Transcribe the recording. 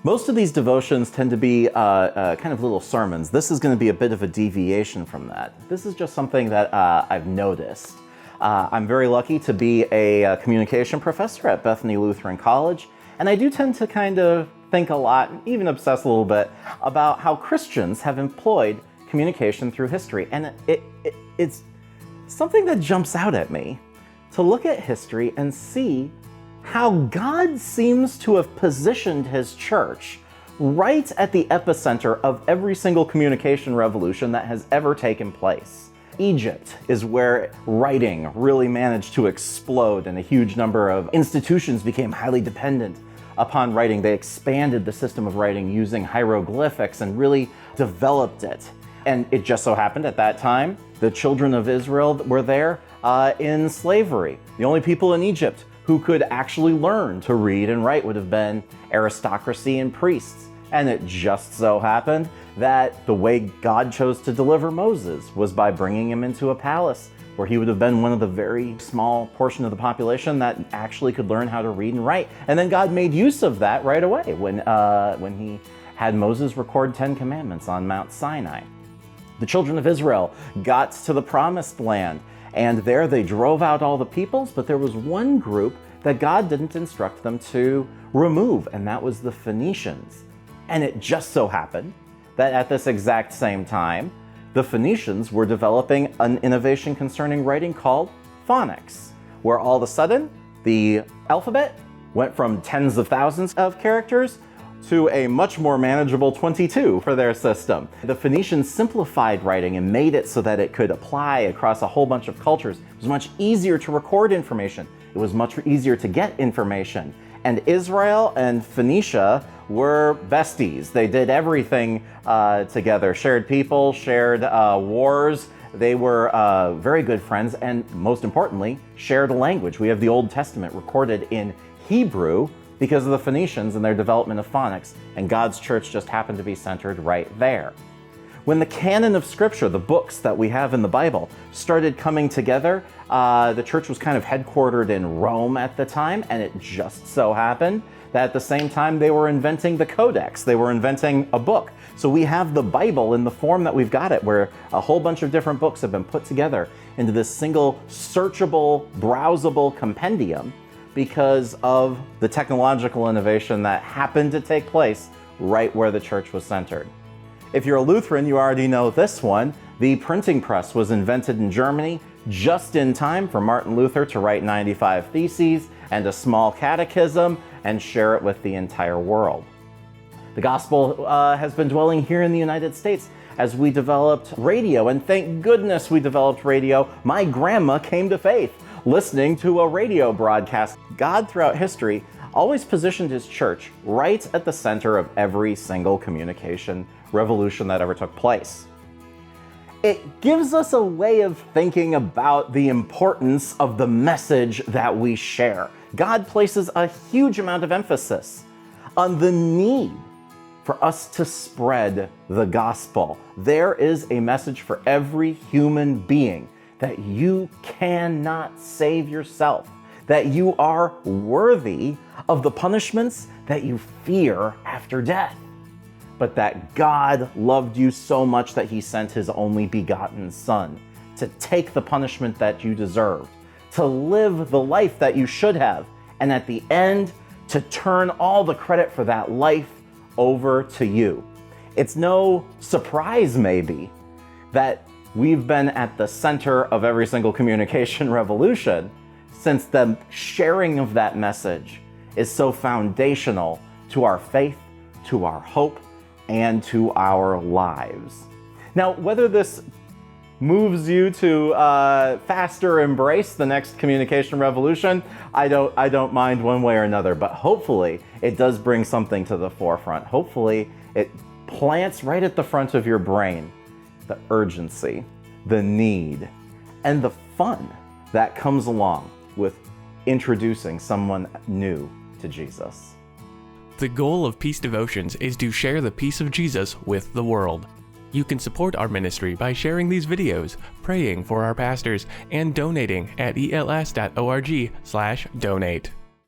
Most of these devotions tend to be kind of little sermons. This is going to be a bit of a deviation from that. This is just something that I've noticed. I'm very lucky to be a communication professor at Bethany Lutheran College, and I do tend to kind of think a lot, even obsess a little bit, about how Christians have employed communication through history. And it's something that jumps out at me to look at history and see how God seems to have positioned his church right at the epicenter of every single communication revolution that has ever taken place. Egypt is where writing really managed to explode, and a huge number of institutions became highly dependent upon writing. They expanded the system of writing using hieroglyphics and really developed it. And it just so happened at that time, the children of Israel were there in slavery. The only people in Egypt who could actually learn to read and write would have been aristocracy and priests. And it just so happened that the way God chose to deliver Moses was by bringing him into a palace where he would have been one of the very small portion of the population that actually could learn how to read and write. And then God made use of that right away when he had Moses record 10 Commandments on Mount Sinai. The children of Israel got to the promised land, and there they drove out all the peoples, but there was one group that God didn't instruct them to remove, and that was the Phoenicians. And it just so happened that at this exact same time, the Phoenicians were developing an innovation concerning writing called phonics, where all of a sudden the alphabet went from tens of thousands of characters to a much more manageable 22 for their system. The Phoenicians simplified writing and made it so that it could apply across a whole bunch of cultures. It was much easier to record information. It was much easier to get information. And Israel and Phoenicia were besties. They did everything together, shared people, shared wars. They were very good friends, and most importantly, shared a language. We have the Old Testament recorded in Hebrew because of the Phoenicians and their development of phonics, and God's church just happened to be centered right there. When the canon of Scripture, the books that we have in the Bible, started coming together, the church was kind of headquartered in Rome at the time, and it just so happened that at the same time they were inventing the Codex. They were inventing a book. So we have the Bible in the form that we've got it, where a whole bunch of different books have been put together into this single searchable, browsable compendium because of the technological innovation that happened to take place right where the church was centered. If you're a Lutheran, you already know this one. The printing press was invented in Germany just in time for Martin Luther to write 95 Theses and a small catechism and share it with the entire world. The gospel has been dwelling here in the United States as we developed radio, and thank goodness we developed radio. My grandma came to faith listening to a radio broadcast. God throughout history always positioned his church right at the center of every single communication revolution that ever took place. It gives us a way of thinking about the importance of the message that we share. God places a huge amount of emphasis on the need for us to spread the gospel. There is a message for every human being that you cannot save yourself, that you are worthy of the punishments that you fear after death, but that God loved you so much that he sent his only begotten Son to take the punishment that you deserved, to live the life that you should have, and at the end, to turn all the credit for that life over to you. It's no surprise, maybe, that we've been at the center of every single communication revolution, since the sharing of that message is so foundational to our faith, to our hope, and to our lives. Now, whether this moves you to faster embrace the next communication revolution, I don't mind one way or another, but hopefully it does bring something to the forefront. Hopefully it plants right at the front of your brain the urgency, the need, and the fun that comes along with introducing someone new to Jesus. The goal of Peace Devotions is to share the peace of Jesus with the world. You can support our ministry by sharing these videos, praying for our pastors, and donating at els.org/donate.